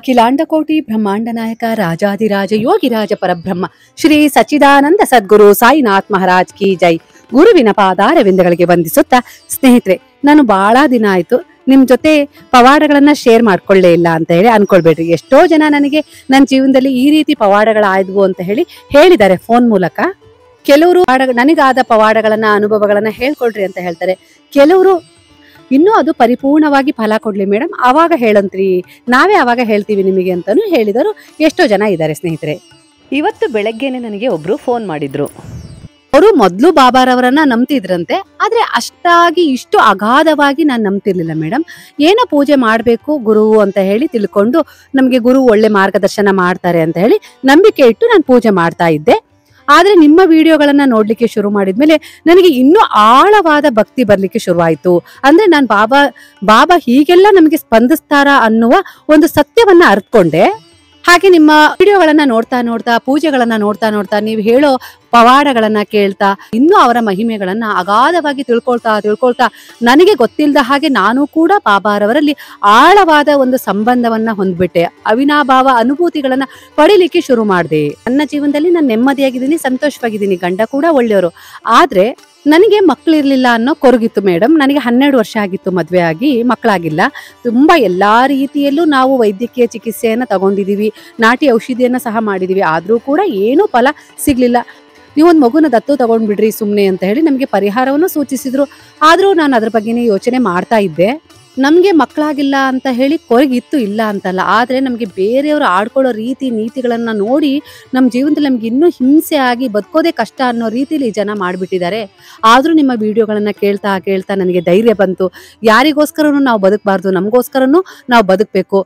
ಅಖಿಲಾಂಡಕೋಟಿ ಬ್ರಹ್ಮಾಂಡ ನಾಯಕ ರಾಜಾಧಿರಾಜ ಯೋಗಿರಾಜ ಪರಬ್ರಹ್ಮ ಶ್ರೀ ಸಚ್ಚಿದಾನಂದ ಸದ್ಗುರು ಸಾಯಿನಾಥ್ ಮಹಾರಾಜ್ ಕಿ ಜೈ. ಗುರುವಿನ ಪಾದಾರವಿಂದಗಳಿಗೆ ವಂದಿಸುತ್ತಾ, ಸ್ನೇಹಿತರೆ, ನಾನು ಬಹಳ ದಿನ ಆಯ್ತು ನಿಮ್ ಜೊತೆ ಪವಾಡಗಳನ್ನ ಶೇರ್ ಮಾಡ್ಕೊಳ್ಳೇ ಇಲ್ಲ ಅಂತ ಹೇಳಿ ಅನ್ಕೊಳ್ಬೇಡ್ರಿ. ಎಷ್ಟೋ ಜನ ನನಗೆ ನನ್ನ ಜೀವನದಲ್ಲಿ ಈ ರೀತಿ ಪವಾಡಗಳಾಯ್ದ್ವು ಅಂತ ಹೇಳಿದ್ದಾರೆ ಫೋನ್ ಮೂಲಕ. ಕೆಲವರು ನನಗಾದ ಪವಾಡಗಳನ್ನ ಅನುಭವಗಳನ್ನ ಹೇಳ್ಕೊಳ್ರಿ ಅಂತ ಹೇಳ್ತಾರೆ. ಕೆಲವರು ಇನ್ನೂ ಅದು ಪರಿಪೂರ್ಣವಾಗಿ ಫಲ ಕೊಡ್ಲಿ ಮೇಡಮ್, ಆವಾಗ ಹೇಳಂತ್ರಿ, ನಾವೇ ಆವಾಗ ಹೇಳ್ತೀವಿ ನಿಮಗೆ ಅಂತಾನು ಹೇಳಿದರು ಎಷ್ಟೋ ಜನ ಇದ್ದಾರೆ ಸ್ನೇಹಿತರೆ. ಇವತ್ತು ಬೆಳಗ್ಗೆನೆ ನನಗೆ ಒಬ್ರು ಫೋನ್ ಮಾಡಿದ್ರು. ಅವರು ಮೊದಲು ಬಾಬಾರವರನ್ನ ನಂಬ್ತಿದ್ರಂತೆ, ಆದ್ರೆ ಅಷ್ಟಾಗಿ ಇಷ್ಟು ಅಗಾಧವಾಗಿ ನಾನು ನಂಬ್ತಿರ್ಲಿಲ್ಲ ಮೇಡಮ್. ಏನೋ ಪೂಜೆ ಮಾಡಬೇಕು ಗುರು ಅಂತ ಹೇಳಿ ತಿಳ್ಕೊಂಡು, ನಮಗೆ ಗುರು ಒಳ್ಳೆ ಮಾರ್ಗದರ್ಶನ ಮಾಡ್ತಾರೆ ಅಂತ ಹೇಳಿ ನಂಬಿಕೆ ಇಟ್ಟು ನಾನು ಪೂಜೆ ಮಾಡ್ತಾ ಇದ್ದೆ. ಆದ್ರೆ ನಿಮ್ಮ ವಿಡಿಯೋಗಳನ್ನ ನೋಡ್ಲಿಕ್ಕೆ ಶುರು ಮಾಡಿದ್ಮೇಲೆ ನನಗೆ ಇನ್ನೂ ಆಳವಾದ ಭಕ್ತಿ ಬರ್ಲಿಕ್ಕೆ ಶುರುವಾಯ್ತು. ಅಂದ್ರೆ ನಾನು ಬಾಬಾ ಹೀಗೆಲ್ಲ ನಮಗೆ ಸ್ಪಂದಿಸ್ತಾರ ಅನ್ನುವ ಒಂದು ಸತ್ಯವನ್ನ ಅರ್ಥಕೊಂಡೆ. ಹಾಗೆ ನಿಮ್ಮ ವಿಡಿಯೋಗಳನ್ನ ನೋಡ್ತಾ ನೋಡ್ತಾ, ಪೂಜೆಗಳನ್ನ ನೋಡ್ತಾ ನೋಡ್ತಾ, ನೀವು ಹೇಳೋ ಪವಾಡಗಳನ್ನ ಕೇಳ್ತಾ, ಇನ್ನೂ ಅವರ ಮಹಿಮೆಗಳನ್ನ ಅಗಾಧವಾಗಿ ತಿಳ್ಕೊಳ್ತಾ ನನಗೆ ಗೊತ್ತಿಲ್ಲದ ಹಾಗೆ ನಾನು ಕೂಡ ಬಾಬಾರವರಲ್ಲಿ ಆಳವಾದ ಒಂದು ಸಂಬಂಧವನ್ನ ಹೊಂದ್ಬಿಟ್ಟೆ. ಅವಿನಾಭಾವ ಅನುಭೂತಿಗಳನ್ನ ಪಡಿಲಿಕ್ಕೆ ಶುರು ಮಾಡಿದೆ. ನನ್ನ ಜೀವನದಲ್ಲಿ ನಾನು ನೆಮ್ಮದಿಯಾಗಿದ್ದೀನಿ, ಸಂತೋಷವಾಗಿದ್ದೀನಿ, ಗಂಡ ಕೂಡ ಒಳ್ಳೆಯವರು. ಆದ್ರೆ ನನಗೆ ಮಕ್ಕಳಿರ್ಲಿಲ್ಲ ಅನ್ನೋ ಕೊರಗಿತ್ತು ಮೇಡಮ್. ನನಗೆ 12 ವರ್ಷ ಆಗಿತ್ತು ಮದ್ವೆ ಆಗಿ, ಮಕ್ಕಳಾಗಿಲ್ಲ. ತುಂಬಾ ಎಲ್ಲಾ ರೀತಿಯಲ್ಲೂ ನಾವು ವೈದ್ಯಕೀಯ ಚಿಕಿತ್ಸೆಯನ್ನ ತಗೊಂಡಿದೀವಿ, ನಾಟಿ ಔಷಧಿಯನ್ನ ಸಹ ಮಾಡಿದೀವಿ. ಆದ್ರೂ ಕೂಡ ಏನೂ ಫಲ ಸಿಗ್ಲಿಲ್ಲ. ನೀವೊಂದು ಮಗುನ ದತ್ತು ತಗೊಂಡ್ಬಿಡ್ರಿ ಸುಮ್ನೆ ಅಂತ ಹೇಳಿ ನಮಗೆ ಪರಿಹಾರವನ್ನು ಸೂಚಿಸಿದ್ರು. ಆದ್ರೂ ನಾನು ಅದ್ರ ಬಗ್ಗೆನೇ ಯೋಚನೆ ಮಾಡ್ತಾ ಇದ್ದೆ. ನಮ್ಗೆ ಮಕ್ಕಳಾಗಿಲ್ಲ ಅಂತ ಹೇಳಿ ಕೊರಗಿತ್ತು, ಇಲ್ಲ ಅಂತಲ್ಲ. ಆದ್ರೆ ನಮ್ಗೆ ಬೇರೆಯವರು ಆಡ್ಕೊಳ್ಳೋ ರೀತಿ ನೀತಿಗಳನ್ನ ನೋಡಿ ನಮ್ಮ ಜೀವನದಲ್ಲಿ ನಮ್ಗೆ ಇನ್ನೂ ಹಿಂಸೆ ಆಗಿ ಬದುಕೋದೇ ಕಷ್ಟ ಅನ್ನೋ ರೀತಿಲಿ ಜನ ಮಾಡ್ಬಿಟ್ಟಿದ್ದಾರೆ. ಆದ್ರೂ ನಿಮ್ಮ ವಿಡಿಯೋಗಳನ್ನ ಕೇಳ್ತಾ ಕೇಳ್ತಾ ನನಗೆ ಧೈರ್ಯ ಬಂತು. ಯಾರಿಗೋಸ್ಕರನೂ ನಾವು ಬದುಕಬಾರ್ದು, ನಮಗೋಸ್ಕರನೂ ನಾವು ಬದುಕಬೇಕು.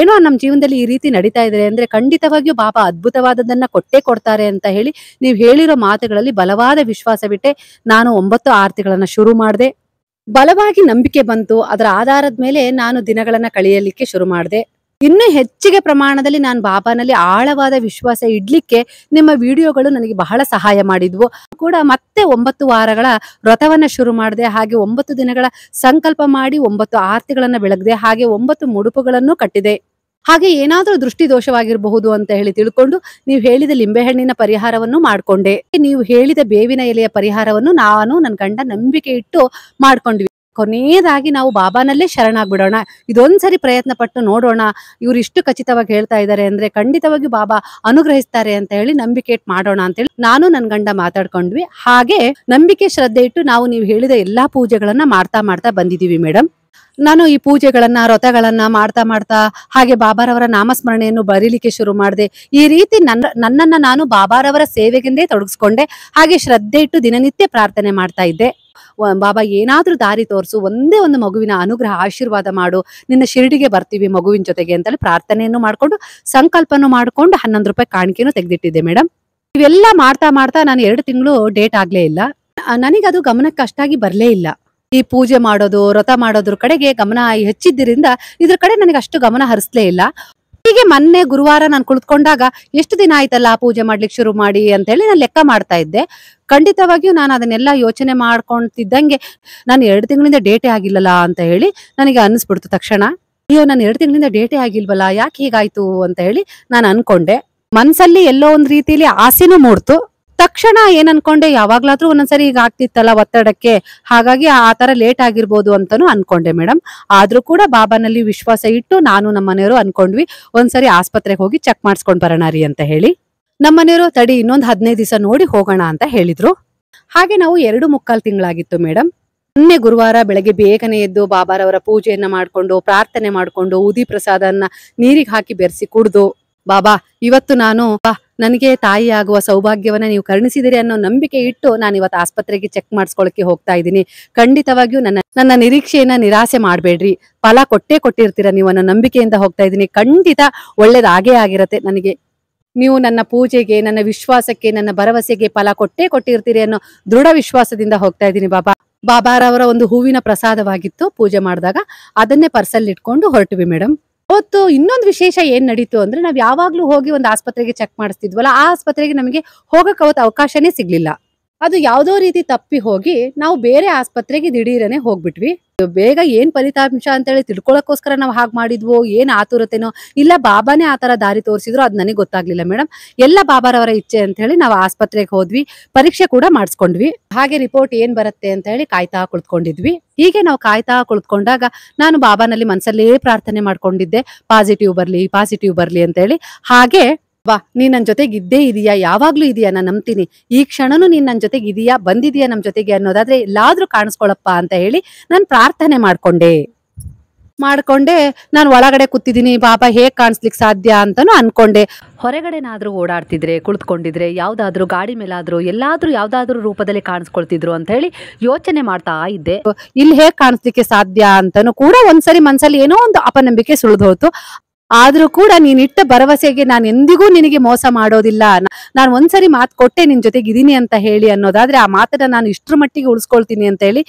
ಏನೋ ನಮ್ಮ ಜೀವನದಲ್ಲಿ ಈ ರೀತಿ ನಡೀತಾ ಇದೆ ಅಂದ್ರೆ ಖಂಡಿತವಾಗಿಯೂ ಬಾಬಾ ಅದ್ಭುತವಾದದನ್ನ ಕೊಟ್ಟೇ ಕೊಡ್ತಾರೆ ಅಂತ ಹೇಳಿ ನೀವು ಹೇಳಿರೋ ಮಾತುಗಳಲ್ಲಿ ಬಲವಾದ ವಿಶ್ವಾಸ ಬಿಟ್ಟೆ ನಾನು 9 ಆರತಿಗಳನ್ನ ಶುರು ಮಾಡಿದೆ. ಬಲವಾಗಿ ನಂಬಿಕೆ ಬಂತು. ಅದರ ಆಧಾರದ ಮೇಲೆ ನಾನು ದಿನಗಳನ್ನ ಕಳೆಯಲಿಕ್ಕೆ ಶುರು ಮಾಡಿದೆ. ಇನ್ನೂ ಹೆಚ್ಚಿಗೆ ಪ್ರಮಾಣದಲ್ಲಿ ನಾನು ಬಾಬಾನಲ್ಲಿ ಆಳವಾದ ವಿಶ್ವಾಸ ಇಡ್ಲಿಕ್ಕೆ ನಿಮ್ಮ ವಿಡಿಯೋಗಳು ನನಗೆ ಬಹಳ ಸಹಾಯ ಮಾಡಿದ್ವು ಕೂಡ. ಮತ್ತೆ 9 ವಾರಗಳ ವ್ರತವನ್ನ ಶುರು ಮಾಡಿದೆ. ಹಾಗೆ 9 ದಿನಗಳ ಸಂಕಲ್ಪ ಮಾಡಿ 9 ಆರತಿಗಳನ್ನ ಬೆಳಗ್ದೆ. ಹಾಗೆ 9 ಮುಡುಪುಗಳನ್ನು ಕಟ್ಟಿದೆ. ಹಾಗೆ ಏನಾದ್ರೂ ದೃಷ್ಟಿ ದೋಷವಾಗಿರಬಹುದು ಅಂತ ಹೇಳಿ ತಿಳ್ಕೊಂಡು ನೀವು ಹೇಳಿದ ಲಿಂಬೆಹಣ್ಣಿನ ಪರಿಹಾರವನ್ನು ಮಾಡ್ಕೊಂಡೆ. ನೀವು ಹೇಳಿದ ಬೇವಿನ ಎಲೆಯ ಪರಿಹಾರವನ್ನು ನಾನು ನನ್ನ ಗಂಡ ನಂಬಿಕೆ ಇಟ್ಟು ಮಾಡ್ಕೊಂಡ್ವಿ. ಕೊನೆಯದಾಗಿ ನಾವು ಬಾಬಾನಲ್ಲೇ ಶರಣಾಗ್ಬಿಡೋಣ, ಇದೊಂದ್ಸರಿ ಪ್ರಯತ್ನ ಪಟ್ಟು ನೋಡೋಣ. ಇವ್ರು ಇಷ್ಟು ಖಚಿತವಾಗಿ ಹೇಳ್ತಾ ಇದ್ದಾರೆ ಅಂದ್ರೆ ಖಂಡಿತವಾಗಿ ಬಾಬಾ ಅನುಗ್ರಹಿಸ್ತಾರೆ ಅಂತ ಹೇಳಿ ನಂಬಿಕೆ ಇಟ್ಟು ಮಾಡೋಣ ಅಂತ ಹೇಳಿ ನಾನು ನನ್ನ ಗಂಡ ಮಾತಾಡ್ಕೊಂಡ್ವಿ. ಹಾಗೆ ನಂಬಿಕೆ ಶ್ರದ್ಧೆ ಇಟ್ಟು ನಾವು ನೀವು ಹೇಳಿದ ಎಲ್ಲಾ ಪೂಜೆಗಳನ್ನ ಮಾಡ್ತಾ ಬಂದಿದೀವಿ ಮೇಡಮ್. ನಾನು ಈ ಪೂಜೆಗಳನ್ನ ವ್ರತಗಳನ್ನ ಮಾಡ್ತಾ ಹಾಗೆ ಬಾಬಾರವರ ನಾಮಸ್ಮರಣೆಯನ್ನು ಬರೀಲಿಕ್ಕೆ ಶುರು ಮಾಡಿದೆ. ಈ ರೀತಿ ನನ್ನನ್ನ ನಾನು ಬಾಬಾರವರ ಸೇವೆಗೆಂದೇ ತೊಡಗಿಸ್ಕೊಂಡೆ. ಹಾಗೆ ಶ್ರದ್ಧೆ ಇಟ್ಟು ದಿನನಿತ್ಯ ಪ್ರಾರ್ಥನೆ ಮಾಡ್ತಾ ಇದ್ದೆ. ಬಾಬಾ ಏನಾದ್ರೂ ದಾರಿ ತೋರಿಸು, ಒಂದೇ ಒಂದು ಮಗುವಿನ ಅನುಗ್ರಹ ಆಶೀರ್ವಾದ ಮಾಡು, ನಿನ್ನ ಶಿರಡಿಗೆ ಬರ್ತೀವಿ ಮಗುವಿನ ಜೊತೆಗೆ ಅಂತೇಳಿ ಪ್ರಾರ್ಥನೆಯನ್ನು ಮಾಡ್ಕೊಂಡು ಸಂಕಲ್ಪನು ಮಾಡ್ಕೊಂಡು 11 ರೂಪಾಯಿ ಕಾಣಿಕೆಯನ್ನು ತೆಗೆದಿಟ್ಟಿದ್ದೆ ಮೇಡಮ್. ಇವೆಲ್ಲ ಮಾಡ್ತಾ ನಾನು 2 ತಿಂಗಳು ಡೇಟ್ ಆಗ್ಲೇ ಇಲ್ಲ. ನನಗದು ಗಮನಕ್ಕೆ ಅಷ್ಟಾಗಿ ಬರ್ಲೇ ಇಲ್ಲ. ಈ ಪೂಜೆ ಮಾಡೋದು ವ್ರತ ಮಾಡೋದ್ರ ಕಡೆಗೆ ಗಮನ ಹೆಚ್ಚಿದ್ದರಿಂದ ಇದ್ರ ಕಡೆ ನನಗೆ ಅಷ್ಟು ಗಮನ ಹರಿಸ್ಲೇ ಇಲ್ಲ. ಹೀಗೆ ಮೊನ್ನೆ ಗುರುವಾರ ನಾನು ಕುಳಿತುಕೊಂಡಾಗ ಎಷ್ಟು ದಿನ ಆಯ್ತಲ್ಲ ಪೂಜೆ ಮಾಡ್ಲಿಕ್ಕೆ ಶುರು ಮಾಡಿ ಅಂತ ಹೇಳಿ ನಾನು ಲೆಕ್ಕ ಮಾಡ್ತಾ ಇದ್ದೆ. ಖಂಡಿತವಾಗಿಯೂ ನಾನು ಅದನ್ನೆಲ್ಲ ಯೋಚನೆ ಮಾಡ್ಕೊಂತಿದ್ದಂಗೆ ನಾನು 2 ತಿಂಗಳಿಂದ ಡೇಟೇ ಆಗಿಲ್ಲಲ್ಲ ಅಂತ ಹೇಳಿ ನನಗೆ ಅನಿಸ್ಬಿಡ್ತು. ತಕ್ಷಣ ಅಯ್ಯೋ, ನಾನು 2 ತಿಂಗಳಿಂದ ಡೇಟೇ ಆಗಿಲ್ವಲ್ಲ, ಯಾಕೆ ಹೀಗಾಯ್ತು ಅಂತ ಹೇಳಿ ನಾನು ಅನ್ಕೊಂಡೆ. ಮನ್ಸಲ್ಲಿ ಎಲ್ಲೋ ಒಂದ್ ರೀತಿಯಲ್ಲಿ ಆಸೆನೂ ಮೂಡ್ತು. ತಕ್ಷಣ ಏನ್ ಅನ್ಕೊಂಡೆ, ಯಾವಾಗ್ಲಾದ್ರೂ ಒಂದೊಂದ್ಸರಿ ಈಗ ಆಗ್ತಿತ್ತಲ್ಲ ಒತ್ತಡಕ್ಕೆ, ಹಾಗಾಗಿ ಆ ತರ ಲೇಟ್ ಆಗಿರ್ಬೋದು ಅಂತಾನು ಅನ್ಕೊಂಡೆ ಮೇಡಮ್. ಆದ್ರೂ ಕೂಡ ಬಾಬಾನಲ್ಲಿ ವಿಶ್ವಾಸ ಇಟ್ಟು ನಾನು ನಮ್ಮ ಮನೆಯವರು ಅನ್ಕೊಂಡ್ವಿ ಒಂದ್ಸರಿ ಆಸ್ಪತ್ರೆಗೆ ಹೋಗಿ ಚೆಕ್ ಮಾಡಿಸ್ಕೊಂಡ್ ಬರೋಣ ರೀ ಅಂತ ಹೇಳಿ. ನಮ್ಮ ಮನೆಯವರು ತಡಿ ಇನ್ನೊಂದು 15 ದಿವಸ ನೋಡಿ ಹೋಗೋಣ ಅಂತ ಹೇಳಿದ್ರು. ಹಾಗೆ ನಾವು 2.25 ತಿಂಗಳಾಗಿತ್ತು ಮೇಡಮ್. ಮೊನ್ನೆ ಗುರುವಾರ ಬೆಳಗ್ಗೆ ಬೇಗನೆ ಎದ್ದು ಬಾಬಾರವರ ಪೂಜೆಯನ್ನ ಮಾಡ್ಕೊಂಡು ಪ್ರಾರ್ಥನೆ ಮಾಡ್ಕೊಂಡು ಉದಿ ಪ್ರಸಾದನ್ನ ನೀರಿಗೆ ಹಾಕಿ ಬೆರೆಸಿ ಕುಡ್ದು, ಬಾಬಾ ಇವತ್ತು ನಾನು ನನಗೆ ತಾಯಿ ಆಗುವ ಸೌಭಾಗ್ಯವನ್ನ ನೀವು ಕರುಣಿಸಿದಿರಿ ಅನ್ನೋ ನಂಬಿಕೆ ಇಟ್ಟು ನಾನು ಇವತ್ತು ಆಸ್ಪತ್ರೆಗೆ ಚೆಕ್ ಮಾಡಿಸ್ಕೊಳಕ್ಕೆ ಹೋಗ್ತಾ ಇದ್ದೀನಿ. ಖಂಡಿತವಾಗಿಯೂ ನನ್ನ ನಿರೀಕ್ಷೆಯನ್ನ ನಿರಾಸೆ ಮಾಡ್ಬೇಡ್ರಿ, ಫಲ ಕೊಟ್ಟಿರ್ತೀರ ನೀವು ಅನ್ನೋ ನಂಬಿಕೆಯಿಂದ ಹೋಗ್ತಾ ಇದ್ದೀನಿ. ಖಂಡಿತ ಒಳ್ಳೇದಾಗೇ ಆಗಿರತ್ತೆ ನನಗೆ. ನೀವು ನನ್ನ ಪೂಜೆಗೆ, ನನ್ನ ವಿಶ್ವಾಸಕ್ಕೆ, ನನ್ನ ಭರವಸೆಗೆ ಫಲ ಕೊಟ್ಟಿರ್ತೀರಿ ಅನ್ನೋ ದೃಢ ವಿಶ್ವಾಸದಿಂದ ಹೋಗ್ತಾ ಇದ್ದೀನಿ ಬಾಬಾ. ಬಾಬಾರವರ ಒಂದು ಹೂವಿನ ಪ್ರಸಾದವಾಗಿತ್ತು ಪೂಜೆ ಮಾಡಿದಾಗ, ಅದನ್ನೇ ಪರ್ಸಲ್ಲಿ ಇಟ್ಕೊಂಡು ಹೊರಟ್ವಿ ಮೇಡಮ್. ಅವತ್ತು ಇನ್ನೊಂದು ವಿಶೇಷ ಏನ್ ನಡೀತು ಅಂದ್ರೆ, ನಾವ್ ಯಾವಾಗ್ಲೂ ಹೋಗಿ ಒಂದು ಆಸ್ಪತ್ರೆಗೆ ಚೆಕ್ ಮಾಡಿಸ್ತಿದ್ವಲ್ಲ, ಆ ಆಸ್ಪತ್ರೆಗೆ ನಮಗೆ ಹೋಗಕ್ ಅವತ್ತು ಅವಕಾಶನೇ ಸಿಗ್ಲಿಲ್ಲ. ಅದು ಯಾವ್ದೋ ರೀತಿ ತಪ್ಪಿ ಹೋಗಿ ನಾವು ಬೇರೆ ಆಸ್ಪತ್ರೆಗೆ ದಿಢೀರನೆ ಹೋಗ್ಬಿಟ್ವಿ. ಬೇಗ ಏನ್ ಫಲಿತಾಂಶ ಅಂತೇಳಿ ತಿಳ್ಕೊಳಕ್ಕೋಸ್ಕರ ನಾವು ಹಾಗೆ ಮಾಡಿದ್ವೋ, ಏನ್ ಆತುರತೆನೋ, ಇಲ್ಲ ಬಾಬಾನೇ ಆ ತರ ದಾರಿ ತೋರಿಸಿದ್ರು, ಅದ್ ನನಗೆ ಗೊತ್ತಾಗ್ಲಿಲ್ಲ ಮೇಡಮ್. ಎಲ್ಲ ಬಾಬಾರವರ ಇಚ್ಛೆ ಅಂತ ಹೇಳಿ ನಾವು ಆಸ್ಪತ್ರೆಗೆ ಹೋದ್ವಿ, ಪರೀಕ್ಷೆ ಕೂಡ ಮಾಡಿಸ್ಕೊಂಡ್ವಿ. ಹಾಗೆ ರಿಪೋರ್ಟ್ ಏನ್ ಬರುತ್ತೆ ಅಂತ ಹೇಳಿ ಕಾಯ್ತಾ ಕುಳಿತುಕೊಂಡಿದ್ವಿ. ಹೀಗೆ ನಾವು ಕಾಯ್ತಾ ಕುಳಿತುಕೊಂಡಾಗ ನಾನು ಬಾಬಾನಲ್ಲಿ ಮನಸ್ಸಲ್ಲೇ ಪ್ರಾರ್ಥನೆ ಮಾಡ್ಕೊಂಡಿದ್ದೆ, ಪಾಸಿಟಿವ್ ಬರ್ಲಿ ಅಂತ ಹೇಳಿ. ಹಾಗೆ ಬಾ, ನೀನ್ ನನ್ ಜೊತೆಗೆ ಇದ್ದೇ ಇದೀಯಾ, ಯಾವಾಗ್ಲೂ ಇದೀಯಾ, ನಾನು ನಂಬ್ತೀನಿ, ಈ ಕ್ಷಣನೂ ನೀನ್ ನನ್ ಜೊತೆಗೆ ಇದೀಯಾ, ಬಂದಿದೀಯಾ ನಮ್ ಜೊತೆಗೆ ಅನ್ನೋದಾದ್ರೆ ಎಲ್ಲಾದ್ರೂ ಕಾಣಿಸ್ಕೊಳಪ್ಪ ಅಂತ ಹೇಳಿ ನಾನು ಪ್ರಾರ್ಥನೆ ಮಾಡ್ಕೊಂಡೆ. ನಾನು ಒಳಗಡೆ ಕೂತಿದ್ದೀನಿ, ಬಾಬಾ ಹೇಗ್ ಕಾಣಿಸ್ಲಿಕ್ಕೆ ಸಾಧ್ಯ ಅಂತಾನು ಅನ್ಕೊಂಡೆ. ಹೊರಗಡೆನಾದ್ರೂ ಓಡಾಡ್ತಿದ್ರೆ, ಕುಳಿತುಕೊಂಡಿದ್ರೆ, ಯಾವ್ದಾದ್ರು ಗಾಡಿ ಮೇಲಾದ್ರೂ ಎಲ್ಲಾದ್ರೂ ಯಾವ್ದಾದ್ರು ರೂಪದಲ್ಲಿ ಕಾಣಿಸ್ಕೊಳ್ತಿದ್ರು ಅಂತ ಹೇಳಿ ಯೋಚನೆ ಮಾಡ್ತಾ ಇದ್ದೆ. ಇಲ್ಲಿ ಹೇಗ್ ಕಾಣಿಸ್ಲಿಕ್ಕೆ ಸಾಧ್ಯ ಅಂತಾನು ಕೂಡ ಒಂದ್ಸರಿ ಮನ್ಸಲ್ಲಿ ಏನೋ ಒಂದು ಅಪನಂಬಿಕೆ ಸುಳಿದೋಯ್ತು. ಆದ್ರೂ ಕೂಡ ನೀನಿಟ್ಟ ಭರವಸೆಗೆ ನಾನು ಎಂದಿಗೂ ನಿನಗೆ ಮೋಸ ಮಾಡೋದಿಲ್ಲ, ನಾನು ಒಂದ್ಸರಿ ಮಾತು ಕೊಟ್ಟೆ ನಿನ್ ಜೊತೆಗೆ ಇದೀನಿ ಅಂತ ಹೇಳಿ ಅನ್ನೋದಾದ್ರೆ ಆ ಮಾತನ್ನ ನಾನು ಇಷ್ಟ್ರ ಮಟ್ಟಿಗೆ ಉಳಿಸ್ಕೊಳ್ತೀನಿ ಅಂತ ಹೇಳಿ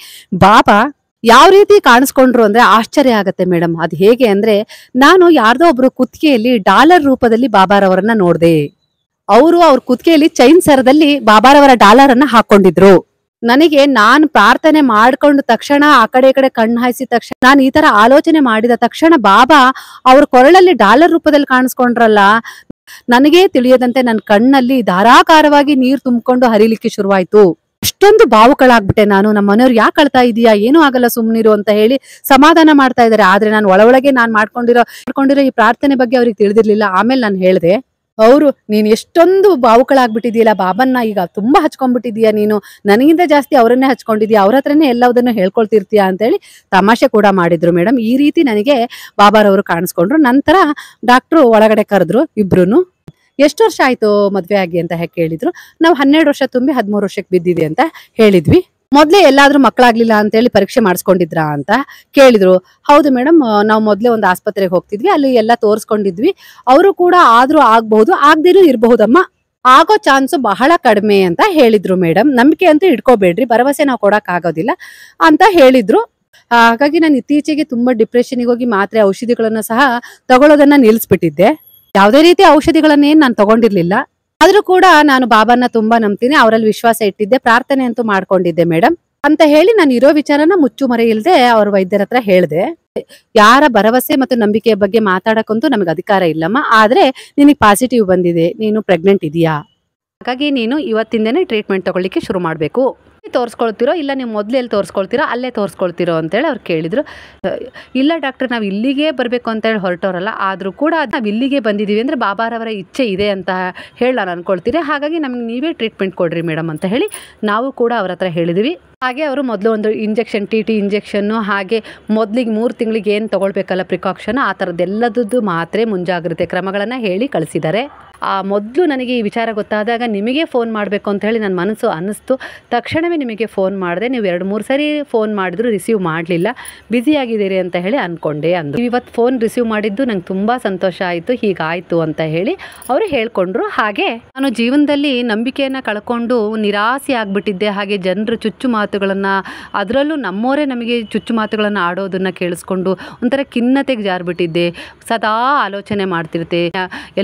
ಬಾಬಾ ಯಾವ ರೀತಿ ಕಾಣಿಸ್ಕೊಂಡ್ರು ಅಂದ್ರೆ ಆಶ್ಚರ್ಯ ಆಗತ್ತೆ ಮೇಡಮ್. ಅದ್ ಹೇಗೆ ಅಂದ್ರೆ, ನಾನು ಯಾರ್ದೋ ಒಬ್ರು ಕುತ್ತಿಗೆಯಲ್ಲಿ ಡಾಲರ್ ರೂಪದಲ್ಲಿ ಬಾಬಾರವರನ್ನ ನೋಡ್ದೆ. ಅವ್ರ ಕುತ್ತಿಗೆಯಲ್ಲಿ ಚೈನ್ ಸರದಲ್ಲಿ ಬಾಬಾರವರ ಡಾಲರ್ ಅನ್ನ ಹಾಕೊಂಡಿದ್ರು. ನನಗೆ ನಾನು ಪ್ರಾರ್ಥನೆ ಮಾಡ್ಕೊಂಡ ತಕ್ಷಣ, ಆ ಕಡೆ ಈ ಕಡೆ ಕಣ್ಣು ಹಾಯಿಸಿದ ತಕ್ಷಣ, ನಾನು ಈ ತರ ಆಲೋಚನೆ ಮಾಡಿದ ತಕ್ಷಣ ಬಾಬಾ ಅವ್ರ ಕೊರಳಲ್ಲಿ ಡಾಲರ್ ರೂಪದಲ್ಲಿ ಕಾಣಿಸ್ಕೊಂಡ್ರಲ್ಲ, ನನಗೇ ತಿಳಿಯದಂತೆ ನನ್ನ ಕಣ್ಣಲ್ಲಿ ಧಾರಾಕಾರವಾಗಿ ನೀರು ತುಂಬಿಕೊಂಡು ಹರಿಲಿಕ್ಕೆ ಶುರುವಾಯ್ತು. ಅಷ್ಟೊಂದು ಭಾವುಕಳಾಗ್ಬಿಟ್ಟೆ ನಾನು. ನಮ್ಮ ಮನೆಯವ್ರು ಯಾಕೆ ಅಳ್ತಾ ಇದೀಯಾ, ಏನೂ ಆಗಲ್ಲ ಸುಮ್ನಿರು ಅಂತ ಹೇಳಿ ಸಮಾಧಾನ ಮಾಡ್ತಾ ಇದಾರೆ. ಆದ್ರೆ ನಾನು ಒಳಗೆ ನಾನು ಮಾಡ್ಕೊಂಡಿರೋ ಈ ಪ್ರಾರ್ಥನೆ ಬಗ್ಗೆ ಅವ್ರಿಗೆ ತಿಳಿದಿರ್ಲಿಲ್ಲ. ಆಮೇಲೆ ನಾನು ಹೇಳ್ದೆ, ಅವರು ನೀನ್ ಎಷ್ಟೊಂದು ಭಾವುಕಳಾಗ್ಬಿಟ್ಟಿದೀಯಲ್ಲ, ಬಾಬನ್ನ ಈಗ ತುಂಬಾ ಹಚ್ಕೊಂಡ್ಬಿಟ್ಟಿದೀಯ ನೀನು, ನನಗಿಂತ ಜಾಸ್ತಿ ಅವರನ್ನೇ ಹಚ್ಕೊಂಡಿದೀಯ, ಅವ್ರ ಹತ್ರನೇ ಎಲ್ಲದನ್ನು ಹೇಳ್ಕೊಳ್ತಿರ್ತೀಯ ಅಂತ ಹೇಳಿ ತಮಾಷೆ ಕೂಡ ಮಾಡಿದ್ರು ಮೇಡಮ್. ಈ ರೀತಿ ನನಗೆ ಬಾಬಾರವರು ಕಾಣಿಸ್ಕೊಂಡ್ರು. ನಂತರ ಡಾಕ್ಟ್ರು ಒಳಗಡೆ ಕರೆದ್ರು ಇಬ್ರುನು. ಎಷ್ಟು ವರ್ಷ ಆಯ್ತು ಮದ್ವೆ ಆಗಿ ಅಂತ ಕೇಳಿದ್ರು. ನಾವು 12 ವರ್ಷ ತುಂಬಿ 13 ವರ್ಷಕ್ಕೆ ಬಿದ್ದಿದೆ ಅಂತ ಹೇಳಿದ್ವಿ. ಮೊದ್ಲೇ ಎಲ್ಲಾದ್ರೂ ಮಕ್ಕಳಾಗ್ಲಿಲ್ಲ ಅಂತ ಹೇಳಿ ಪರೀಕ್ಷೆ ಮಾಡಿಸ್ಕೊಂಡಿದ್ರಾ ಅಂತ ಕೇಳಿದ್ರು. ಹೌದು ಮೇಡಮ್, ನಾವು ಮೊದ್ಲೇ ಒಂದು ಆಸ್ಪತ್ರೆಗೆ ಹೋಗ್ತಿದ್ವಿ, ಅಲ್ಲಿ ಎಲ್ಲ ತೋರಿಸ್ಕೊಂಡಿದ್ವಿ. ಅವರು ಕೂಡ ಆದ್ರೂ ಆಗ್ಬಹುದು, ಆಗ್ದೇನೂ ಇರಬಹುದಮ್ಮ, ಆಗೋ ಚಾನ್ಸು ಬಹಳ ಕಡಿಮೆ ಅಂತ ಹೇಳಿದ್ರು ಮೇಡಮ್. ನಂಬಿಕೆ ಅಂತೂ ಇಟ್ಕೋಬೇಡ್ರಿ, ಭರವಸೆ ನಾವು ಕೊಡಕ್ ಆಗೋದಿಲ್ಲ ಅಂತ ಹೇಳಿದ್ರು. ಹಾಗಾಗಿ ನಾನು ಇತ್ತೀಚೆಗೆ ತುಂಬಾ ಡಿಪ್ರೆಷನ್ಗೆ ಹೋಗಿ ಮಾತ್ರೆ ಔಷಧಿಗಳನ್ನ ಸಹ ತಗೊಳ್ಳೋದನ್ನ ನಿಲ್ಸ್ಬಿಟ್ಟಿದ್ದೆ. ಯಾವುದೇ ರೀತಿ ಔಷಧಿಗಳನ್ನೇನ್ ನಾನು ತಗೊಂಡಿರ್ಲಿಲ್ಲ. ಆದ್ರೂ ಕೂಡ ನಾನು ಬಾಬಾನ ತುಂಬಾ ನಂಬ್ತೀನಿ, ಅವರಲ್ಲಿ ವಿಶ್ವಾಸ ಇಟ್ಟಿದ್ದೆ, ಪ್ರಾರ್ಥನೆ ಅಂತೂ ಮಾಡ್ಕೊಂಡಿದ್ದೆ ಮೇಡಮ್ ಅಂತ ಹೇಳಿ ನಾನು ಇರೋ ವಿಚಾರನ ಮುಚ್ಚು ಮರೆ ಇಲ್ಲದೆ ಅವ್ರ ವೈದ್ಯರ ಹತ್ರ ಹೇಳ್ದೆ. ಯಾರ ಭರವಸೆ ಮತ್ತು ನಂಬಿಕೆಯ ಬಗ್ಗೆ ಮಾತಾಡಕ್ಕಂತೂ ನಮಗೆ ಅಧಿಕಾರ ಇಲ್ಲಮ್ಮ, ಆದ್ರೆ ನಿನಗೆ ಪಾಸಿಟಿವ್ ಬಂದಿದೆ, ನೀನು ಪ್ರೆಗ್ನೆಂಟ್ ಇದೀಯಾ, ಹಾಗಾಗಿ ನೀನು ಇವತ್ತಿಂದನೇ ಟ್ರೀಟ್ಮೆಂಟ್ ತಗೊಳ್ಳಿಕ್ಕೆ ಶುರು ಮಾಡ್ಬೇಕು. ತೋರಿಸ್ಕೊಳ್ತಿರೋ ಇಲ್ಲ ನೀವು ಮೊದಲು ಎಲ್ಲಿ ತೋರಿಸ್ಕೊಳ್ತೀರೋ ಅಲ್ಲೇ ತೋರಿಸ್ಕೊಳ್ತಿರೋ ಅಂತೇಳಿ ಅವ್ರು ಕೇಳಿದ್ರು. ಇಲ್ಲ ಡಾಕ್ಟರ್, ನಾವು ಇಲ್ಲಿಗೆ ಬರಬೇಕು ಅಂತೇಳಿ ಹೊರಟೋರಲ್ಲ, ಆದರೂ ಕೂಡ ನಾವು ಇಲ್ಲಿಗೆ ಬಂದಿದ್ದೀವಿ ಅಂದರೆ ಬಾಬಾರವರ ಇಚ್ಛೆ ಇದೆ ಅಂತ ಹೇಳಿ ನಾನು ಅನ್ಕೊಳ್ತೀನಿ. ಹಾಗಾಗಿ ನಮಗೆ ನೀವೇ ಟ್ರೀಟ್ಮೆಂಟ್ ಕೊಡ್ರಿ ಮೇಡಮ್ ಅಂತ ಹೇಳಿ ನಾವು ಕೂಡ ಅವ್ರ ಹತ್ರ ಹೇಳಿದ್ವಿ. ಹಾಗೆ ಅವರು ಮೊದಲು ಒಂದು ಇಂಜೆಕ್ಷನ್, ಟಿ ಇಂಜೆಕ್ಷನ್ನು, ಹಾಗೆ ಮೊದಲಿಗೆ 3 ತಿಂಗಳಿಗೆ ಏನು ತೊಗೊಳ್ಬೇಕಲ್ಲ ಪ್ರಿಕಾಕ್ಷನ್, ಆ ಥರದ್ದೆಲ್ಲದದ್ದು ಮಾತ್ರೆ ಮುಂಜಾಗ್ರತೆ ಕ್ರಮಗಳನ್ನು ಹೇಳಿ ಕಳಿಸಿದ್ದಾರೆ. ಮೊದಲು ನನಗೆ ಈ ವಿಚಾರ ಗೊತ್ತಾದಾಗ ನಿಮಗೆ ಫೋನ್ ಮಾಡಬೇಕು ಅಂತ ಹೇಳಿ ನನ್ನ ಮನಸ್ಸು ಅನ್ನಿಸ್ತು. ತಕ್ಷಣವೇ ನಿಮಗೆ ಫೋನ್ ಮಾಡಿದೆ. ನೀವು 2-3 ಸರಿ ಫೋನ್ ಮಾಡಿದ್ರು ರಿಸೀವ್ ಮಾಡಲಿಲ್ಲ, ಬ್ಯುಸಿಯಾಗಿದ್ದೀರಿ ಅಂತ ಹೇಳಿ ಅಂದ್ಕೊಂಡೆ ಅಂದರು. ಇವತ್ತು ಫೋನ್ ರಿಸೀವ್ ಮಾಡಿದ್ದು ನಂಗೆ ತುಂಬ ಸಂತೋಷ ಆಯಿತು, ಹೀಗಾಯಿತು ಅಂತ ಹೇಳಿ ಅವರು ಹೇಳ್ಕೊಂಡ್ರು. ಹಾಗೆ ನಾನು ಜೀವನದಲ್ಲಿ ನಂಬಿಕೆಯನ್ನು ಕಳ್ಕೊಂಡು ನಿರಾಸೆ ಆಗಿಬಿಟ್ಟಿದ್ದೆ. ಹಾಗೆ ಜನರು ಚುಚ್ಚು ಮಾತುಗಳನ್ನು, ಅದರಲ್ಲೂ ನಮ್ಮವರೇ ನಮಗೆ ಚುಚ್ಚು ಮಾತುಗಳನ್ನು ಆಡೋದನ್ನು ಕೇಳಿಸ್ಕೊಂಡು ಒಂಥರ ಖಿನ್ನತೆಗೆ ಜಾರ್ಬಿಟ್ಟಿದ್ದೆ. ಸದಾ ಆಲೋಚನೆ ಮಾಡ್ತಿರ್ತೆ,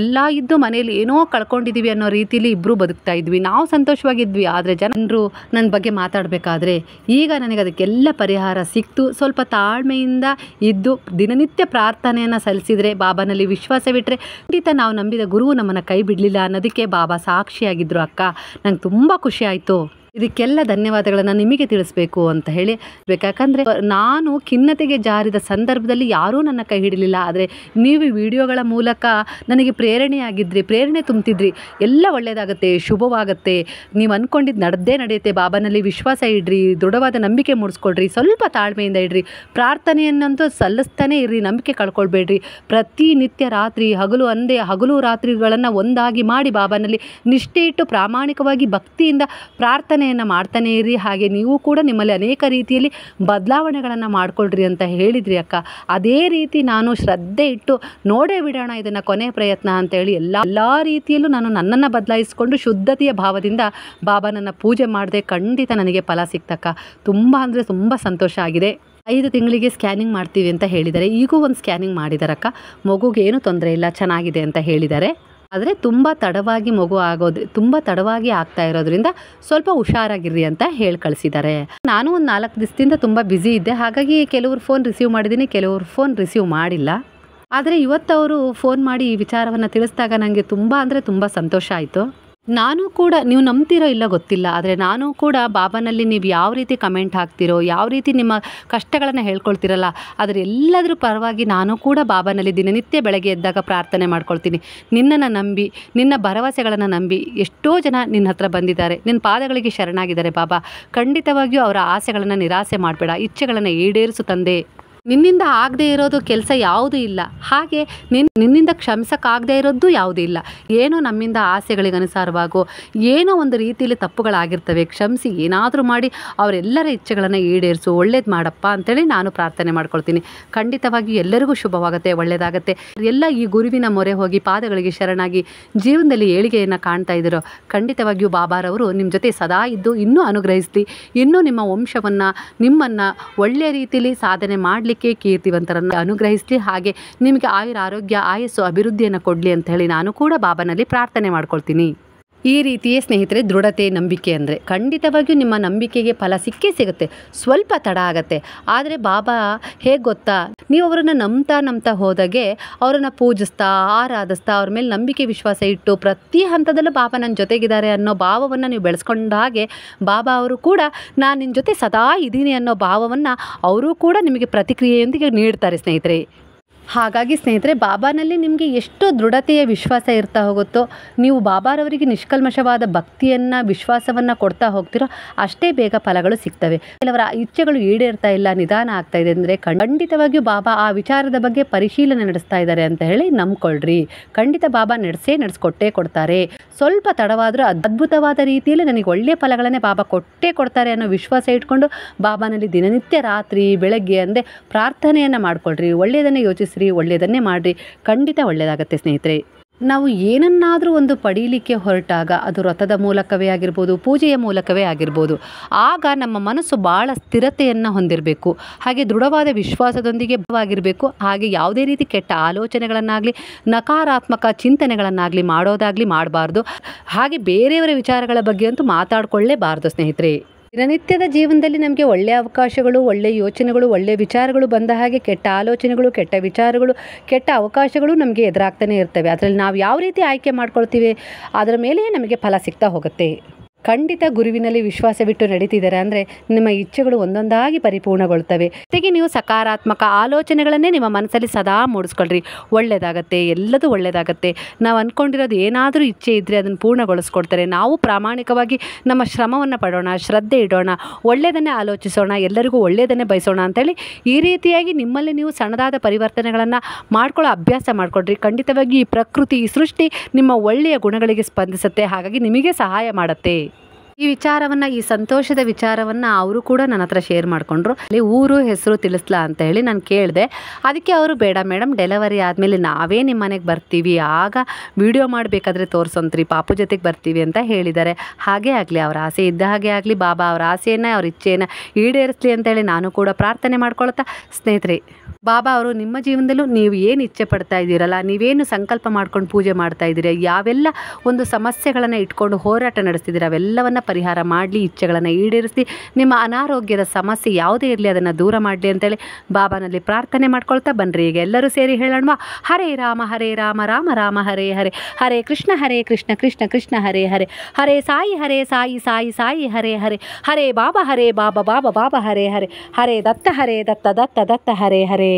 ಎಲ್ಲ ಇದ್ದು ಮನೇಲಿ ಏನೋ ಕಳ್ಕೊಂಡಿದ್ದೀವಿ ಅನ್ನೋ ರೀತಿಲಿ ಇಬ್ಬರು ಬದುಕ್ತಾ ಇದ್ವಿ. ನಾವು ಸಂತೋಷವಾಗಿದ್ವಿ, ಆದರೆ ಜನರು ನನ್ನ ಬಗ್ಗೆ ಮಾತಾಡಬೇಕಾದ್ರೆ ಈಗ ನನಗೆ ಅದಕ್ಕೆಲ್ಲ ಪರಿಹಾರ ಸಿಕ್ತು. ಸ್ವಲ್ಪ ತಾಳ್ಮೆಯಿಂದ ಇದ್ದು ದಿನನಿತ್ಯ ಪ್ರಾರ್ಥನೆಯನ್ನು ಸಲ್ಲಿಸಿದರೆ, ಬಾಬಾನಲ್ಲಿ ವಿಶ್ವಾಸವಿಟ್ಟರೆ ಖಂಡಿತ ನಾವು ನಂಬಿದ ಗುರು ನಮ್ಮನ್ನು ಕೈ ಬಿಡಲಿಲ್ಲ ಅನ್ನೋದಕ್ಕೆ ಬಾಬಾ ಸಾಕ್ಷಿಯಾಗಿದ್ದರು. ಅಕ್ಕ, ನಂಗೆ ತುಂಬ ಖುಷಿ ಆಯಿತು. ಇದಕ್ಕೆಲ್ಲ ಧನ್ಯವಾದಗಳನ್ನು ನಿಮಗೆ ತಿಳಿಸ್ಬೇಕು ಅಂತ ಹೇಳಿ ಯಾಕಂದರೆ ನಾನು ಖಿನ್ನತೆಗೆ ಜಾರಿದ ಸಂದರ್ಭದಲ್ಲಿ ಯಾರೂ ನನ್ನ ಕೈ ಹಿಡಲಿಲ್ಲ. ಆದರೆ ನೀವು ವಿಡಿಯೋಗಳ ಮೂಲಕ ನನಗೆ ಪ್ರೇರಣೆಯಾಗಿದ್ರಿ, ಪ್ರೇರಣೆ ತುಂಬ್ತಿದ್ರಿ. ಎಲ್ಲ ಒಳ್ಳೆಯದಾಗುತ್ತೆ, ಶುಭವಾಗುತ್ತೆ, ನೀವು ಅಂದ್ಕೊಂಡಿದ್ದು ನಡೆಯುತ್ತೆ, ಬಾಬಾನಲ್ಲಿ ವಿಶ್ವಾಸ ಇಡ್ರಿ, ದೃಢವಾದ ನಂಬಿಕೆ ಮೂಡಿಸ್ಕೊಳ್ರಿ, ಸ್ವಲ್ಪ ತಾಳ್ಮೆಯಿಂದ ಇಡ್ರಿ, ಪ್ರಾರ್ಥನೆಯನ್ನಂತೂ ಸಲ್ಲಿಸ್ತಾನೆ ಇರ್ರಿ, ನಂಬಿಕೆ ಕಳ್ಕೊಳ್ಬೇಡ್ರಿ. ಪ್ರತಿನಿತ್ಯ ರಾತ್ರಿ ಹಗಲು ರಾತ್ರಿಗಳನ್ನು ಒಂದಾಗಿ ಮಾಡಿ ಬಾಬಾನಲ್ಲಿ ನಿಷ್ಠೆ ಇಟ್ಟು ಪ್ರಾಮಾಣಿಕವಾಗಿ ಭಕ್ತಿಯಿಂದ ಪ್ರಾರ್ಥನೆ ಮಾಡ್ತಾನೆ ಇರಿ. ಹಾಗೆ ನೀವು ಕೂಡ ನಿಮ್ಮಲ್ಲಿ ಅನೇಕ ರೀತಿಯಲ್ಲಿ ಬದಲಾವಣೆಗಳನ್ನು ಮಾಡ್ಕೊಳ್ರಿ ಅಂತ ಹೇಳಿದ್ರಿ ಅಕ್ಕ. ಅದೇ ರೀತಿ ನಾನು ಶ್ರದ್ಧೆ ಇಟ್ಟು ನೋಡೇ ಬಿಡೋಣ ಇದನ್ನು, ಕೊನೆ ಪ್ರಯತ್ನ ಅಂತೇಳಿ ಎಲ್ಲ ರೀತಿಯಲ್ಲೂ ನಾನು ನನ್ನನ್ನು ಬದಲಾಯಿಸಿಕೊಂಡು ಶುದ್ಧತೆಯ ಭಾವದಿಂದ ಬಾಬಾನನ್ನು ಪೂಜೆ ಮಾಡಿದೆ. ಖಂಡಿತ ನನಗೆ ಫಲ ಸಿಕ್ತಕ್ಕ. ತುಂಬ ಅಂದರೆ ತುಂಬ ಸಂತೋಷ ಆಗಿದೆ. 5 ತಿಂಗಳಿಗೆ ಸ್ಕ್ಯಾನಿಂಗ್ ಮಾಡ್ತೀವಿ ಅಂತ ಹೇಳಿದ್ದಾರೆ. ಈಗೂ ಒಂದು ಸ್ಕ್ಯಾನಿಂಗ್ ಮಾಡಿದಾರಕ್ಕ. ಮಗುಗೆ ಏನೂ ತೊಂದರೆ ಇಲ್ಲ, ಚೆನ್ನಾಗಿದೆ ಅಂತ ಹೇಳಿದ್ದಾರೆ. ಆದರೆ ತುಂಬ ತಡವಾಗಿ ಮಗು ಆಗೋದು, ತುಂಬ ತಡವಾಗಿ ಆಗ್ತಾ ಇರೋದ್ರಿಂದ ಸ್ವಲ್ಪ ಹುಷಾರಾಗಿರ್ರಿ ಅಂತ ಹೇಳಿ ಕಳಿಸಿದ್ದಾರೆ. ನಾನು ಒಂದು 4 ದಿವಸದಿಂದ ತುಂಬ ಬ್ಯುಸಿ ಇದ್ದೆ, ಹಾಗಾಗಿ ಕೆಲವ್ರು ಫೋನ್ ರಿಸೀವ್ ಮಾಡಿದ್ದೀನಿ, ಕೆಲವ್ರು ಫೋನ್ ರಿಸೀವ್ ಮಾಡಿಲ್ಲ. ಆದರೆ ಇವತ್ತು ಅವರು ಫೋನ್ ಮಾಡಿ ಈ ವಿಚಾರವನ್ನು ತಿಳಿಸಿದಾಗ ನನಗೆ ತುಂಬ ಅಂದರೆ ತುಂಬ ಸಂತೋಷ ಆಯಿತು. ನಾನು ಕೂಡ, ನೀವು ನಂಬ್ತಿರೋ ಇಲ್ಲ ಗೊತ್ತಿಲ್ಲ, ಆದರೆ ನಾನು ಕೂಡ ಬಾಬಾನಲ್ಲಿ ನೀವು ಯಾವ ರೀತಿ ಕಮೆಂಟ್ ಹಾಕ್ತಿರೋ, ಯಾವ ರೀತಿ ನಿಮ್ಮ ಕಷ್ಟಗಳನ್ನು ಹೇಳ್ಕೊಳ್ತಿರಲ್ಲ, ಅದರ ಎಲ್ಲದರ ಪರವಾಗಿ ನಾನು ಕೂಡ ಬಾಬಾನಲ್ಲಿ ದಿನನಿತ್ಯ ಬೆಳಗ್ಗೆ ಎದ್ದಾಗ ಪ್ರಾರ್ಥನೆ ಮಾಡ್ಕೊಳ್ತೀನಿ. ನಿನ್ನನ್ನು ನಂಬಿ, ನಿನ್ನ ಭರವಸೆಗಳನ್ನು ನಂಬಿ ಎಷ್ಟೋ ಜನ ನಿನ್ನ ಹತ್ರ ಬಂದಿದ್ದಾರೆ, ನಿನ್ನ ಪಾದಗಳಿಗೆ ಶರಣಾಗಿದ್ದಾರೆ ಬಾಬಾ. ಖಂಡಿತವಾಗಿಯೂ ಅವರ ಆಸೆಗಳನ್ನು ನಿರಾಸೆ ಮಾಡಬೇಡ, ಇಚ್ಛೆಗಳನ್ನು ಈಡೇರಿಸು ತಂದೆ. ನಿನ್ನಿಂದ ಆಗದೆ ಇರೋದು ಕೆಲಸ ಯಾವುದೂ ಇಲ್ಲ, ಹಾಗೆ ನಿನ್ನಿಂದ ಕ್ಷಮಿಸೋಕ್ಕಾಗದೇ ಇರೋದು ಯಾವುದೂ ಇಲ್ಲ. ಏನೋ ನಮ್ಮಿಂದ ಆಸೆಗಳಿಗೆ ಅನುಸಾರವಾಗೋ ಏನೋ ಒಂದು ರೀತಿಯಲ್ಲಿ ತಪ್ಪುಗಳಾಗಿರ್ತವೆ, ಕ್ಷಮಿಸಿ ಏನಾದರೂ ಮಾಡಿ ಅವರೆಲ್ಲರ ಇಚ್ಛೆಗಳನ್ನು ಈಡೇರಿಸು, ಒಳ್ಳೇದು ಮಾಡಪ್ಪ ಅಂತೇಳಿ ನಾನು ಪ್ರಾರ್ಥನೆ ಮಾಡ್ಕೊಳ್ತೀನಿ. ಖಂಡಿತವಾಗಿಯೂ ಎಲ್ಲರಿಗೂ ಶುಭವಾಗುತ್ತೆ, ಒಳ್ಳೆಯದಾಗತ್ತೆ. ಎಲ್ಲ ಈ ಗುರುವಿನ ಮೊರೆ ಹೋಗಿ ಪಾದಗಳಿಗೆ ಶರಣಾಗಿ ಜೀವನದಲ್ಲಿ ಏಳಿಗೆಯನ್ನು ಕಾಣ್ತಾ ಇದ್ದೀರೋ, ಖಂಡಿತವಾಗಿಯೂ ಬಾಬಾರವರು ನಿಮ್ಮ ಜೊತೆ ಸದಾ ಇದ್ದು ಇನ್ನೂ ಅನುಗ್ರಹಿಸಲಿ, ಇನ್ನೂ ನಿಮ್ಮ ವಂಶವನ್ನು, ನಿಮ್ಮನ್ನು ಒಳ್ಳೆಯ ರೀತಿಯಲ್ಲಿ ಸಾಧನೆ ಮಾಡಲಿಕ್ಕೆ ಕೀರ್ತಿವಂತರನ್ನು ಅನುಗ್ರಹಿಸಲಿ, ಹಾಗೆ ನಿಮಗೆ ಆಯುರ ಆರೋಗ್ಯ ಆಯಸ್ಸು ಅಭಿವೃದ್ಧಿಯನ್ನು ಕೊಡಲಿ ಅಂತ ಹೇಳಿ ನಾನು ಕೂಡ ಬಾಬಾನಲ್ಲಿ ಪ್ರಾರ್ಥನೆ ಮಾಡ್ಕೊಳ್ತೀನಿ. ಈ ರೀತಿಯೇ ಸ್ನೇಹಿತರೆ ದೃಢತೆ, ನಂಬಿಕೆ ಅಂದರೆ ಖಂಡಿತವಾಗಿಯೂ ನಿಮ್ಮ ನಂಬಿಕೆಗೆ ಫಲ ಸಿಕ್ಕೇ ಸಿಗುತ್ತೆ. ಸ್ವಲ್ಪ ತಡ ಆಗುತ್ತೆ, ಆದರೆ ಬಾಬಾ ಹೇಗೆ ಗೊತ್ತಾ, ನೀವು ಅವರನ್ನು ನಂಬ್ತಾ ಹೋದಾಗೆ ಅವರನ್ನು ಪೂಜಿಸ್ತಾ ಆರಾಧಿಸ್ತಾ ಅವ್ರ ಮೇಲೆ ನಂಬಿಕೆ ವಿಶ್ವಾಸ ಇಟ್ಟು ಪ್ರತಿ ಹಂತದಲ್ಲೂ ಬಾಬಾ ನನ್ನ ಜೊತೆಗಿದ್ದಾರೆ ಅನ್ನೋ ಭಾವವನ್ನು ನೀವು ಬೆಳೆಸ್ಕೊಂಡ ಹಾಗೆ ಬಾಬಾ ಅವರು ಕೂಡ ನಾನು ನಿನ್ನ ಜೊತೆ ಸದಾ ಇದ್ದೀನಿ ಅನ್ನೋ ಭಾವವನ್ನು ಅವರು ಕೂಡ ನಿಮಗೆ ಪ್ರತಿಕ್ರಿಯೆಯೊಂದಿಗೆ ನೀಡ್ತಾರೆ ಸ್ನೇಹಿತರೆ. ಹಾಗಾಗಿ ಸ್ನೇಹಿತರೆ ಬಾಬಾನಲ್ಲಿ ನಿಮಗೆ ಎಷ್ಟು ದೃಢತೆಯ ವಿಶ್ವಾಸ ಇರ್ತಾ ಹೋಗುತ್ತೋ, ನೀವು ಬಾಬಾರವರಿಗೆ ನಿಷ್ಕಲ್ಮಶವಾದ ಭಕ್ತಿಯನ್ನು ವಿಶ್ವಾಸವನ್ನು ಕೊಡ್ತಾ ಹೋಗ್ತಿರೋ ಅಷ್ಟೇ ಬೇಗ ಫಲಗಳು ಸಿಗ್ತವೆ. ಕೆಲವರ ಇಚ್ಛೆಗಳು ಈಡೇರ್ತಾ ಇಲ್ಲ, ನಿಧಾನ ಆಗ್ತಾ ಇದೆ ಅಂದರೆ ಖಂಡಿತವಾಗಿಯೂ ಬಾಬಾ ಆ ವಿಚಾರದ ಬಗ್ಗೆ ಪರಿಶೀಲನೆ ನಡೆಸ್ತಾ ಇದ್ದಾರೆ ಅಂತ ಹೇಳಿ ನಂಬ್ಕೊಳ್ರಿ. ಖಂಡಿತ ಬಾಬಾ ನಡೆಸ್ಕೊಟ್ಟೇ ಕೊಡ್ತಾರೆ. ಸ್ವಲ್ಪ ತಡವಾದರೂ ಅದ್ಭುತವಾದ ರೀತಿಯಲ್ಲಿ ನನಗೆ ಒಳ್ಳೆಯ ಫಲಗಳನ್ನೇ ಬಾಬಾ ಕೊಟ್ಟೇ ಕೊಡ್ತಾರೆ ಅನ್ನೋ ವಿಶ್ವಾಸ ಇಟ್ಕೊಂಡು ಬಾಬಾನಲ್ಲಿ ದಿನನಿತ್ಯ ರಾತ್ರಿ ಬೆಳಗ್ಗೆ ಅಂದೇ ಪ್ರಾರ್ಥನೆಯನ್ನು ಮಾಡ್ಕೊಳ್ರಿ. ಒಳ್ಳೆಯದನ್ನೇ ಯೋಚಿಸ್ರಿ, ಒಳ್ಳೆಯದನ್ನೇ ಮಾಡಿರಿ, ಖಂಡಿತ ಒಳ್ಳೆಯದಾಗತ್ತೆ ಸ್ನೇಹಿತರೆ. ನಾವು ಏನನ್ನಾದರೂ ಒಂದು ಪಡೀಲಿಕ್ಕೆ ಹೊರಟಾಗ ಅದು ವ್ರತದ ಮೂಲಕವೇ ಆಗಿರ್ಬೋದು, ಪೂಜೆಯ ಮೂಲಕವೇ ಆಗಿರ್ಬೋದು, ಆಗ ನಮ್ಮ ಮನಸ್ಸು ಭಾಳ ಸ್ಥಿರತೆಯನ್ನು ಹೊಂದಿರಬೇಕು, ಹಾಗೆ ದೃಢವಾದ ವಿಶ್ವಾಸದೊಂದಿಗೆ ಆಗಿರಬೇಕು. ಹಾಗೆ ಯಾವುದೇ ರೀತಿ ಕೆಟ್ಟ ಆಲೋಚನೆಗಳನ್ನಾಗಲಿ ನಕಾರಾತ್ಮಕ ಚಿಂತನೆಗಳನ್ನಾಗಲಿ ಮಾಡೋದಾಗಲಿ ಮಾಡಬಾರ್ದು. ಹಾಗೆ ಬೇರೆಯವರ ವಿಚಾರಗಳ ಬಗ್ಗೆ ಅಂತೂ ಮಾತಾಡ್ಕೊಳ್ಳೇಬಾರ್ದು ಸ್ನೇಹಿತರೆ. ದಿನನಿತ್ಯದ ಜೀವನದಲ್ಲಿ ನಮಗೆ ಒಳ್ಳೆಯ ಅವಕಾಶಗಳು, ಒಳ್ಳೆಯ ಯೋಚನೆಗಳು, ಒಳ್ಳೆಯ ವಿಚಾರಗಳು ಬಂದ ಹಾಗೆ ಕೆಟ್ಟ ಆಲೋಚನೆಗಳು, ಕೆಟ್ಟ ವಿಚಾರಗಳು, ಕೆಟ್ಟ ಅವಕಾಶಗಳು ನಮಗೆ ಎದುರಾಗ್ತಾನೆ ಇರ್ತವೆ. ಅದರಲ್ಲಿ ನಾವು ಯಾವ ರೀತಿ ಆಯ್ಕೆ ಮಾಡ್ಕೊಳ್ತೀವಿ ಅದರ ಮೇಲೆ ನಮಗೆ ಫಲ ಸಿಗ್ತಾ ಹೋಗುತ್ತೆ. ಖಂಡಿತ ಗುರುವಿನಲ್ಲಿ ವಿಶ್ವಾಸವಿಟ್ಟು ನಡೀತಿದ್ದಾರೆ ಅಂದರೆ ನಿಮ್ಮ ಇಚ್ಛೆಗಳು ಒಂದೊಂದಾಗಿ ಪರಿಪೂರ್ಣಗೊಳ್ತವೆ. ಜೊತೆಗೆ ನೀವು ಸಕಾರಾತ್ಮಕ ಆಲೋಚನೆಗಳನ್ನೇ ನಿಮ್ಮ ಮನಸ್ಸಲ್ಲಿ ಸದಾ ಮೂಡಿಸ್ಕೊಳ್ರಿ. ಒಳ್ಳೆಯದಾಗತ್ತೆ, ಎಲ್ಲದೂ ಒಳ್ಳೆಯದಾಗತ್ತೆ. ನಾವು ಅಂದ್ಕೊಂಡಿರೋದು ಏನಾದರೂ ಇಚ್ಛೆ ಇದ್ದರೆ ಅದನ್ನು ಪೂರ್ಣಗೊಳಿಸ್ಕೊಡ್ತಾರೆ. ನಾವು ಪ್ರಾಮಾಣಿಕವಾಗಿ ನಮ್ಮ ಶ್ರಮವನ್ನು ಪಡೋಣ, ಶ್ರದ್ಧೆ ಇಡೋಣ, ಒಳ್ಳೆಯದನ್ನೇ ಆಲೋಚಿಸೋಣ, ಎಲ್ಲರಿಗೂ ಒಳ್ಳೆಯದನ್ನೇ ಬಯಸೋಣ ಅಂತೇಳಿ ಈ ರೀತಿಯಾಗಿ ನಿಮ್ಮಲ್ಲಿ ನೀವು ಸಣ್ಣದಾದ ಪರಿವರ್ತನೆಗಳನ್ನು ಮಾಡ್ಕೊಳ್ಳೋ ಅಭ್ಯಾಸ ಮಾಡಿಕೊಡ್ರಿ. ಖಂಡಿತವಾಗಿ ಈ ಪ್ರಕೃತಿ, ಈ ಸೃಷ್ಟಿ ನಿಮ್ಮ ಒಳ್ಳೆಯ ಗುಣಗಳಿಗೆ ಸ್ಪಂದಿಸುತ್ತೆ, ಹಾಗಾಗಿ ನಿಮಗೆ ಸಹಾಯ ಮಾಡುತ್ತೆ. ಈ ವಿಚಾರವನ್ನು, ಈ ಸಂತೋಷದ ವಿಚಾರವನ್ನು ಅವರು ಕೂಡ ನನ್ನ ಹತ್ರ ಶೇರ್ ಮಾಡಿಕೊಂಡ್ರು. ಅಲ್ಲಿ ಊರು ಹೆಸರು ತಿಳಿಸ್ಲಾ ಅಂತ ಹೇಳಿ ನಾನು ಕೇಳಿದೆ. ಅದಕ್ಕೆ ಅವರು ಬೇಡ ಮೇಡಮ್, ಡೆಲಿವರಿ ಆದಮೇಲೆ ನಾವೇ ನಿಮ್ಮ ಮನೆಗೆ ಬರ್ತೀವಿ, ಆಗ ವಿಡಿಯೋ ಮಾಡಬೇಕಾದ್ರೆ ತೋರಿಸೋಂತ್ರಿ, ಪಾಪು ಜೊತೆಗೆ ಬರ್ತೀವಿ ಅಂತ ಹೇಳಿದ್ದಾರೆ. ಹಾಗೇ ಆಗಲಿ, ಅವರ ಆಸೆ ಇದ್ದ ಹಾಗೆ ಆಗಲಿ. ಬಾಬಾ ಅವರ ಆಸೆಯನ್ನು, ಅವ್ರ ಇಚ್ಛೆಯನ್ನು ಈಡೇರಿಸಲಿ ಅಂತೇಳಿ ನಾನು ಕೂಡ ಪ್ರಾರ್ಥನೆ ಮಾಡ್ಕೊಳ್ತಾ ಸ್ನೇಹಿತರೆ, ಬಾಬಾ ಅವರು ನಿಮ್ಮ ಜೀವನದಲ್ಲೂ ನೀವು ಏನು ಇಚ್ಛೆ ಪಡ್ತಾ ಇದ್ದೀರಲ್ಲ, ನೀವೇನು ಸಂಕಲ್ಪ ಮಾಡ್ಕೊಂಡು ಪೂಜೆ ಮಾಡ್ತಾ ಇದ್ದೀರಿ, ಯಾವೆಲ್ಲ ಒಂದು ಸಮಸ್ಯೆಗಳನ್ನು ಇಟ್ಕೊಂಡು ಹೋರಾಟ ನಡೆಸ್ತಿದ್ದೀರ ಅವೆಲ್ಲವನ್ನು ಪರಿಹಾರ ಮಾಡಲಿ, ಇಚ್ಛೆಗಳನ್ನು ಈಡೇರಿಸಿ, ನಿಮ್ಮ ಅನಾರೋಗ್ಯದ ಸಮಸ್ಯೆ ಯಾವುದೇ ಇರಲಿ ಅದನ್ನು ದೂರ ಮಾಡಲಿ ಅಂತೇಳಿ ಬಾಬಾನಲ್ಲಿ ಪ್ರಾರ್ಥನೆ ಮಾಡ್ಕೊಳ್ತಾ ಬನ್ನಿರಿ. ಈಗ ಎಲ್ಲರೂ ಸೇರಿ ಹೇಳೋಣ, ಹರೇ ರಾಮ ರಾಮ ರಾಮ ಹರೇ ಹರೇ, ಹರೇ ಕೃಷ್ಣ ಕೃಷ್ಣ ಕೃಷ್ಣ ಹರೇ ಹರೇ, ಹರೇ ಸಾಯಿ ಸಾಯಿ ಹರೇ ಹರೇ, ಹರೇ ಬಾಬಾ ಬಾಬಾ ಬಾಬಾ ಹರೇ ಹರೇ, ಹರೇ ದತ್ತ ದತ್ತ ಹರೇ ಹರೇ.